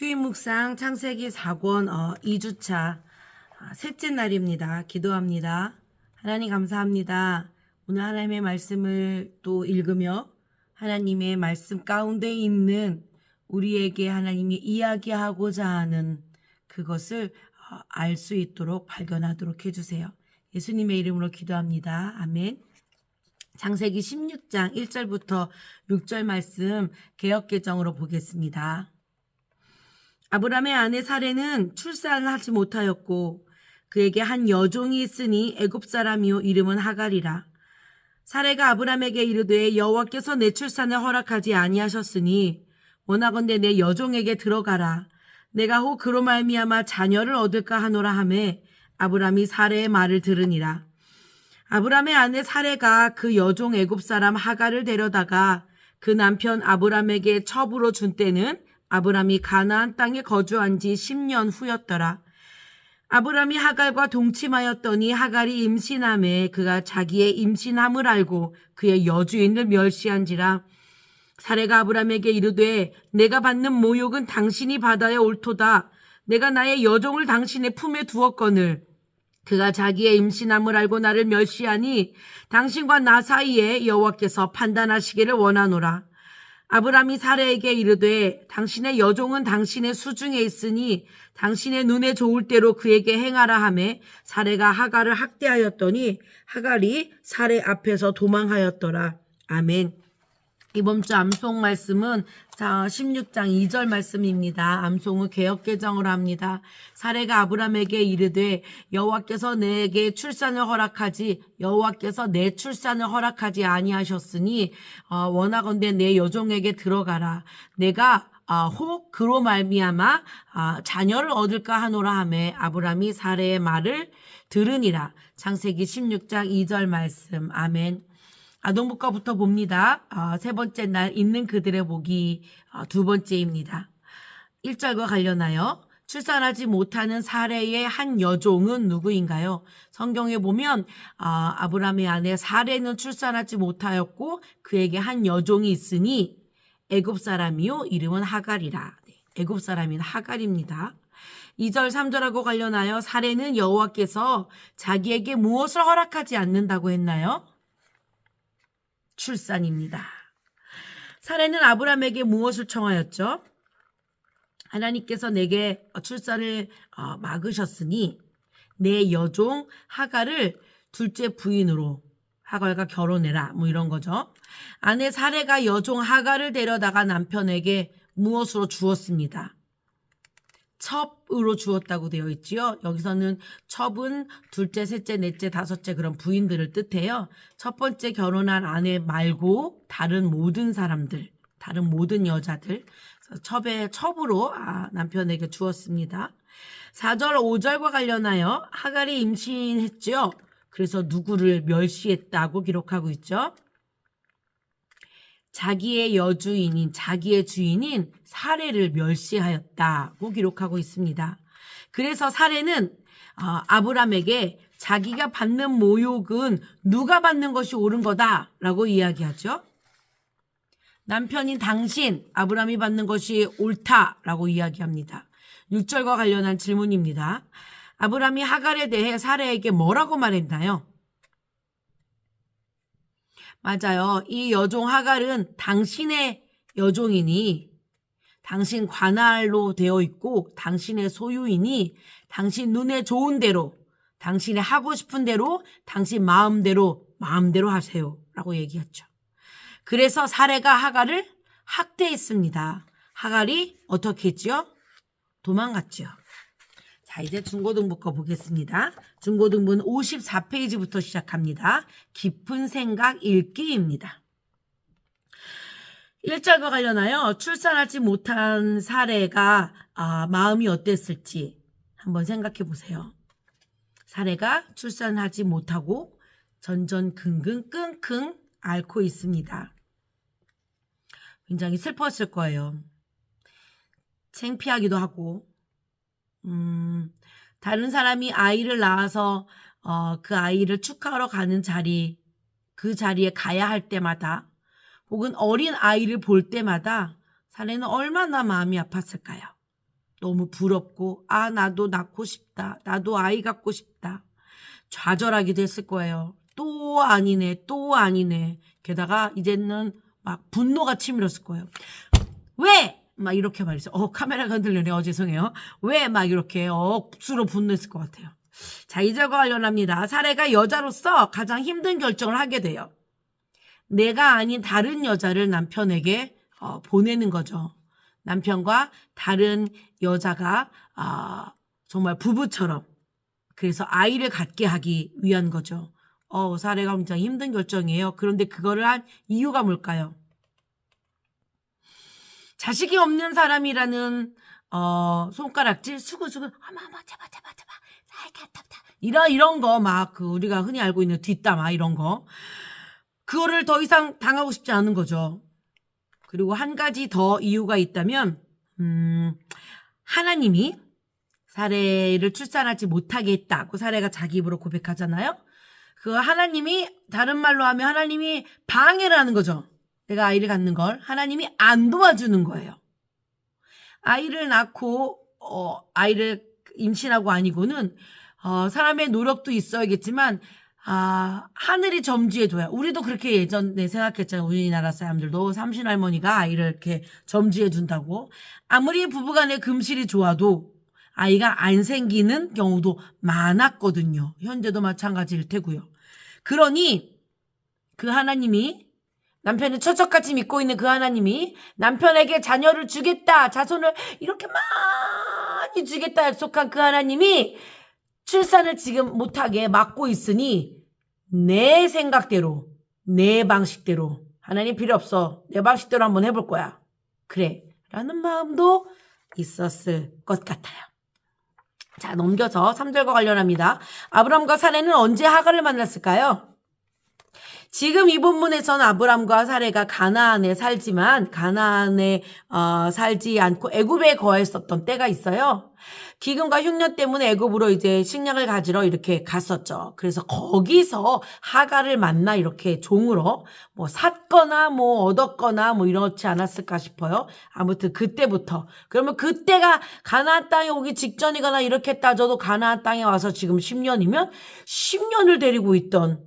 큐인 묵상 창세기 4권 2주차 셋째 날입니다. 기도합니다. 하나님 감사합니다. 오늘 하나님의 말씀을 또 읽으며 하나님의 말씀 가운데 있는 우리에게 하나님이 이야기하고자 하는 그것을 알 수 있도록 발견하도록 해주세요. 예수님의 이름으로 기도합니다. 아멘. 창세기 16장 1절부터 6절 말씀 개역개정으로 보겠습니다. 아브람의 아내 사레는 출산을 하지 못하였고 그에게 한 여종이 있으니 애굽 사람이요 이름은 하갈이라. 사레가 아브람에게 이르되 여호와께서 내 출산을 허락하지 아니하셨으니 원하건대 내 여종에게 들어가라. 내가 혹 그로 말미암아 자녀를 얻을까 하노라 하매 아브람이 사레의 말을 들으니라. 아브람의 아내 사레가 그 여종 애굽 사람 하갈을 데려다가 그 남편 아브람에게 첩으로 준 때는 아브람이 가나안 땅에 거주한 지 10년 후였더라. 아브람이 하갈과 동침하였더니 하갈이 임신함에 그가 자기의 임신함을 알고 그의 여주인을 멸시한지라. 사레가 아브람에게 이르되 내가 받는 모욕은 당신이 받아야 옳도다. 내가 나의 여종을 당신의 품에 두었거늘 그가 자기의 임신함을 알고 나를 멸시하니 당신과 나 사이에 여호와께서 판단하시기를 원하노라. 아브람이 사레에게 이르되 당신의 여종은 당신의 수중에 있으니 당신의 눈에 좋을 대로 그에게 행하라 하매 사레가 하갈을 학대하였더니 하갈이 사레 앞에서 도망하였더라. 아멘. 이번 주 암송 말씀은 16장 2절 말씀입니다. 암송은 개역개정을 합니다. 사레가 아브람에게 이르되 여호와께서 내게 출산을 허락하지 여호와께서 내 출산을 허락하지 아니하셨으니 원하건대 내 여종에게 들어가라. 내가 혹 그로 말미암아 자녀를 얻을까 하노라 하매 아브람이 사레의 말을 들으니라. 창세기 16장 2절 말씀. 아멘. 아동복과부터 봅니다. 세 번째 날 있는 그들의 복이 두 번째입니다. 1절과 관련하여 출산하지 못하는 사레의 한 여종은 누구인가요? 성경에 보면 아브람의 아내 사레는 출산하지 못하였고 그에게 한 여종이 있으니 애굽 사람이요 이름은 하갈이라. 애굽 사람인 하갈입니다. 2절 3절하고 관련하여 사레는 여호와께서 자기에게 무엇을 허락하지 않는다고 했나요? 출산입니다. 사레는 아브람에게 무엇을 청하였죠? 하나님께서 내게 출산을 막으셨으니 내 여종 하갈을 둘째 부인으로 하갈과 결혼해라. 뭐 이런 거죠. 아내 사레가 여종 하갈을 데려다가 남편에게 무엇으로 주었습니다. 첩으로 주었다고 되어 있지요. 여기서는 첩은 둘째, 셋째, 넷째, 다섯째 그런 부인들을 뜻해요. 첫 번째 결혼한 아내 말고 다른 모든 사람들, 다른 모든 여자들 첩으로 남편에게 주었습니다. 4절, 5절과 관련하여 하갈이 임신했죠. 그래서 누구를 멸시했다고 기록하고 있죠. 자기의 여주인인 자기의 주인인 사레를 멸시하였다고 기록하고 있습니다. 그래서 사레는 아브람에게 자기가 받는 모욕은 누가 받는 것이 옳은 거다라고 이야기하죠. 남편인 당신 아브람이 받는 것이 옳다라고 이야기합니다. 6절과 관련한 질문입니다. 아브람이 하갈에 대해 사레에게 뭐라고 말했나요? 맞아요. 이 여종 하갈은 당신의 여종이니 당신 관할로 되어 있고 당신의 소유이니 당신 눈에 좋은 대로 당신이 하고 싶은 대로 당신 마음대로 하세요 라고 얘기했죠. 그래서 사레가 하갈을 학대했습니다. 하갈이 어떻게 했죠? 도망갔죠. 자, 이제 중고등부 보겠습니다. 중고등부는 54페이지부터 시작합니다. 깊은 생각 읽기입니다. 1절과 관련하여 출산하지 못한 사레가 마음이 어땠을지 한번 생각해 보세요. 사레가 출산하지 못하고 전전긍긍 끙끙 앓고 있습니다. 굉장히 슬펐을 거예요. 창피하기도 하고 다른 사람이 아이를 낳아서 그 아이를 축하하러 가는 자리, 그 자리에 가야 할 때마다 혹은 어린 아이를 볼 때마다 사례는 얼마나 마음이 아팠을까요? 너무 부럽고 나도 낳고 싶다. 나도 아이 갖고 싶다. 좌절하기도 했을 거예요. 또 아니네. 또 아니네. 게다가 이제는 막 분노가 치밀었을 거예요. 왜? 막 이렇게 말했어요. 카메라가 흔들리네. 죄송해요. 왜? 막 이렇게 억수로 분노했을 것 같아요. 자, 이절과 관련합니다. 사례가 여자로서 가장 힘든 결정을 하게 돼요. 내가 아닌 다른 여자를 남편에게 보내는 거죠. 남편과 다른 여자가 정말 부부처럼 그래서 아이를 갖게 하기 위한 거죠. 사례가 굉장히 힘든 결정이에요. 그런데 그거를 한 이유가 뭘까요? 자식이 없는 사람이라는 손가락질 수구수구 제발 이런 거 막 우리가 흔히 알고 있는 뒷담화 이런 거 그거를 더 이상 당하고 싶지 않은 거죠. 그리고 한 가지 더 이유가 있다면 하나님이 사례를 출산하지 못하게 했다고 사례가 자기 입으로 고백하잖아요. 그 하나님이 다른 말로 하면 하나님이 방해를 하는 거죠. 내가 아이를 갖는 걸 하나님이 안 도와주는 거예요. 아이를 낳고 아이를 임신하고 아니고는 사람의 노력도 있어야겠지만 하늘이 점지해줘야. 우리도 그렇게 예전에 생각했잖아요. 우리나라 사람들도 삼신할머니가 아이를 이렇게 점지해준다고. 아무리 부부간의 금실이 좋아도 아이가 안 생기는 경우도 많았거든요. 현재도 마찬가지일 테고요. 그러니 그 하나님이 남편을 처척같이 믿고 있는 그 하나님이 남편에게 자녀를 주겠다, 자손을 이렇게 많이 주겠다 약속한 그 하나님이 출산을 지금 못하게 막고 있으니 내 생각대로, 내 방식대로 하나님 필요 없어. 내 방식대로 한번 해볼 거야. 그래. 라는 마음도 있었을 것 같아요. 자, 넘겨서 3절과 관련합니다. 아브람과 사레는 언제 하갈을 만났을까요? 지금 이 본문에서는 아브람과 사레가 가나안에 살지만 가나안에 살지 않고 애굽에 거했었던 때가 있어요. 기근과 흉년 때문에 애굽으로 이제 식량을 가지러 이렇게 갔었죠. 그래서 거기서 하갈을 만나 이렇게 종으로 뭐 샀거나 뭐 얻었거나 뭐 이렇지 않았을까 싶어요. 아무튼 그때부터. 그러면 그때가 가나안 땅에 오기 직전이거나 이렇게 따져도 가나안 땅에 와서 지금 10년이면 10년을 데리고 있던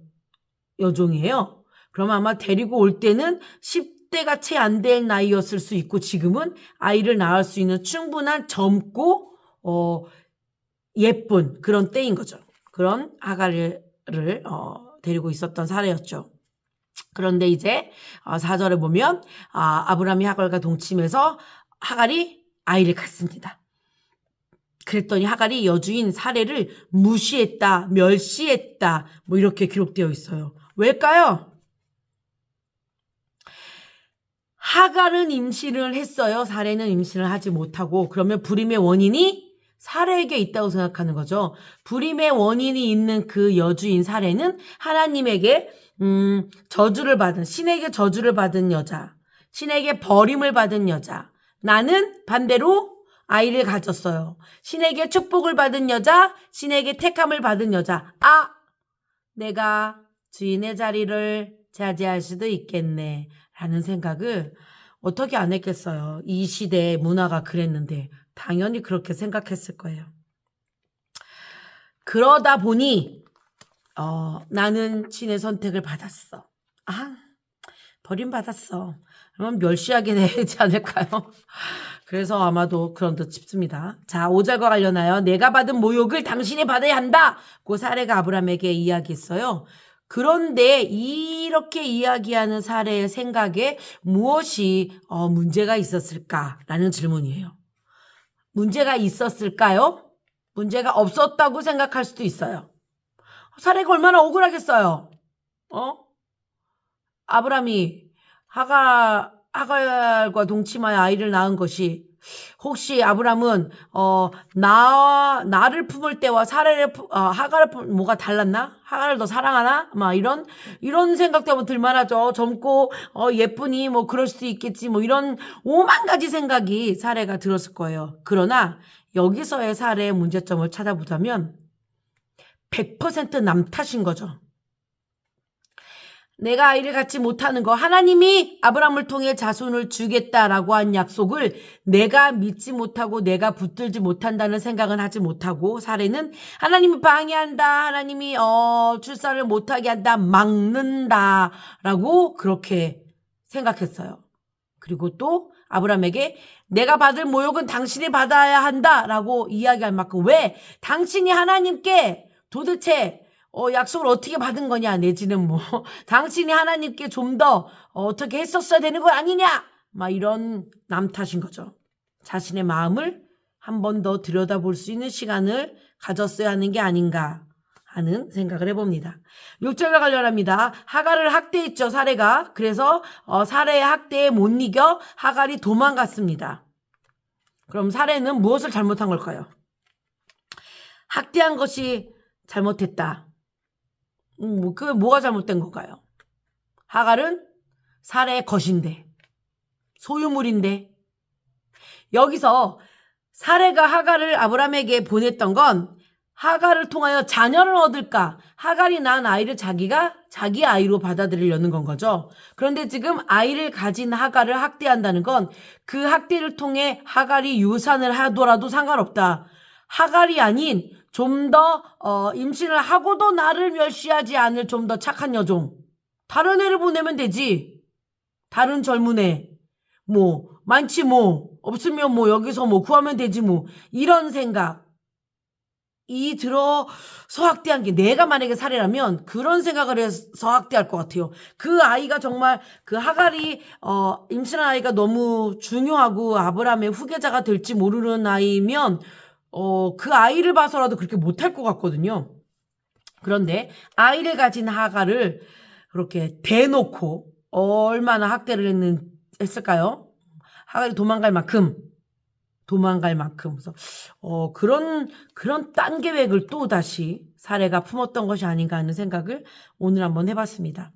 여종이에요. 그럼 아마 데리고 올 때는 10대가 채 안 될 나이였을 수 있고 지금은 아이를 낳을 수 있는 충분한 젊고 예쁜 그런 때인 거죠. 그런 하갈을 데리고 있었던 사례였죠. 그런데 이제 4절에 보면 아브람이 하갈과 동침해서 하갈이 아이를 갖습니다. 그랬더니 하갈이 여주인 사레를 무시했다, 멸시했다 뭐 이렇게 기록되어 있어요. 왜일까요? 하갈은 임신을 했어요. 사레는 임신을 하지 못하고. 그러면 불임의 원인이 사레에게 있다고 생각하는 거죠. 불임의 원인이 있는 그 여주인 사레는 하나님에게 저주를 받은, 신에게 저주를 받은 여자, 신에게 버림을 받은 여자. 나는 반대로 아이를 가졌어요. 신에게 축복을 받은 여자, 신에게 택함을 받은 여자. 내가 주인의 자리를 차지할 수도 있겠네 라는 생각을 어떻게 안 했겠어요. 이 시대의 문화가 그랬는데 당연히 그렇게 생각했을 거예요. 그러다 보니 나는 신의 선택을 받았어. 버림받았어. 그러면 멸시하게 되지 않을까요? 그래서 아마도 그런 듯 싶습니다. 자, 5절과 관련하여 내가 받은 모욕을 당신이 받아야 한다. 그 사례가 아브람에게 이야기했어요. 그런데 이렇게 이야기하는 사례의 생각에 무엇이 문제가 있었을까라는 질문이에요. 문제가 있었을까요? 문제가 없었다고 생각할 수도 있어요. 사례가 얼마나 억울하겠어요. 아브람이 하갈과 동침하여 아이를 낳은 것이 혹시 아브람은 나를 품을 때와 하갈을 뭐가 달랐나? 하갈을 더 사랑하나? 막 이런 생각도 한번 들만하죠. 젊고 예쁘니 뭐 그럴 수도 있겠지 뭐 이런 오만 가지 생각이 사례가 들었을 거예요. 그러나 여기서의 사례의 문제점을 찾아보자면 100% 남 탓인 거죠. 내가 아이를 갖지 못하는 거, 하나님이 아브라함을 통해 자손을 주겠다라고 한 약속을 내가 믿지 못하고 내가 붙들지 못한다는 생각은 하지 못하고, 사례는 하나님이 방해한다, 하나님이 출산을 못하게 한다, 막는다라고 그렇게 생각했어요. 그리고 또 아브라함에게 내가 받을 모욕은 당신이 받아야 한다라고 이야기할 만큼, 왜 당신이 하나님께 도대체 약속을 어떻게 받은 거냐, 내지는 뭐 당신이 하나님께 좀 더 어떻게 했었어야 되는 거 아니냐, 막 이런 남 탓인 거죠. 자신의 마음을 한 번 더 들여다볼 수 있는 시간을 가졌어야 하는 게 아닌가 하는 생각을 해봅니다. 6절과 관련합니다. 하갈을 학대했죠, 사례가. 그래서 사례의 학대에 못 이겨 하갈이 도망갔습니다. 그럼 사례는 무엇을 잘못한 걸까요? 학대한 것이 잘못했다. 그 뭐가 잘못된 건가요? 하갈은 사례의 것인데, 소유물인데, 여기서 사례가 하갈을 아브라함에게 보냈던 건 하갈을 통하여 자녀를 얻을까, 하갈이 낳은 아이를 자기가 자기 아이로 받아들이려는 건 거죠. 그런데 지금 아이를 가진 하갈을 학대한다는 건 그 학대를 통해 하갈이 유산을 하더라도 상관없다. 하갈이 아닌 좀 더 임신을 하고도 나를 멸시하지 않을 좀 더 착한 여종, 다른 애를 보내면 되지. 다른 젊은 애 뭐 많지, 뭐 없으면 뭐 여기서 뭐 구하면 되지, 뭐 이런 생각이 들어서 학대한 게, 내가 만약에 사례라면 그런 생각을 해서 학대할 것 같아요. 그 아이가 정말, 그 하갈이 임신한 아이가 너무 중요하고 아브라함의 후계자가 될지 모르는 아이면 그 아이를 봐서라도 그렇게 못할 것 같거든요. 그런데 아이를 가진 하갈을 그렇게 대놓고 얼마나 학대를 했을까요? 하갈이 도망갈 만큼. 그래서 그런 딴 계획을 또 다시 사례가 품었던 것이 아닌가 하는 생각을 오늘 한번 해봤습니다.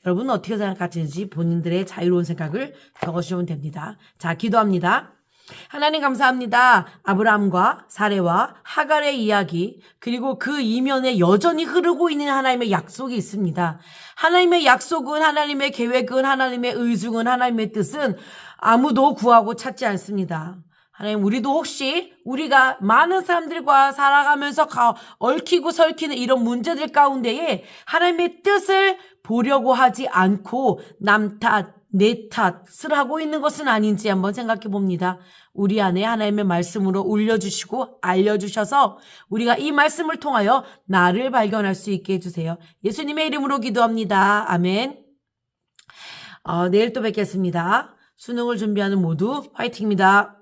여러분은 어떻게 생각하시는지 본인들의 자유로운 생각을 적어주시면 됩니다. 자, 기도합니다. 하나님 감사합니다. 아브라함과 사레와 하갈의 이야기, 그리고 그 이면에 여전히 흐르고 있는 하나님의 약속이 있습니다. 하나님의 약속은, 하나님의 계획은, 하나님의 의중은, 하나님의 뜻은 아무도 구하고 찾지 않습니다. 하나님, 우리도 혹시 우리가 많은 사람들과 살아가면서 얽히고 설키는 이런 문제들 가운데에 하나님의 뜻을 보려고 하지 않고 남 탓, 내 탓을 하고 있는 것은 아닌지 한번 생각해 봅니다. 우리 안에 하나님의 말씀으로 올려주시고 알려주셔서 우리가 이 말씀을 통하여 나를 발견할 수 있게 해주세요. 예수님의 이름으로 기도합니다. 아멘. 내일 또 뵙겠습니다. 수능을 준비하는 모두 화이팅입니다.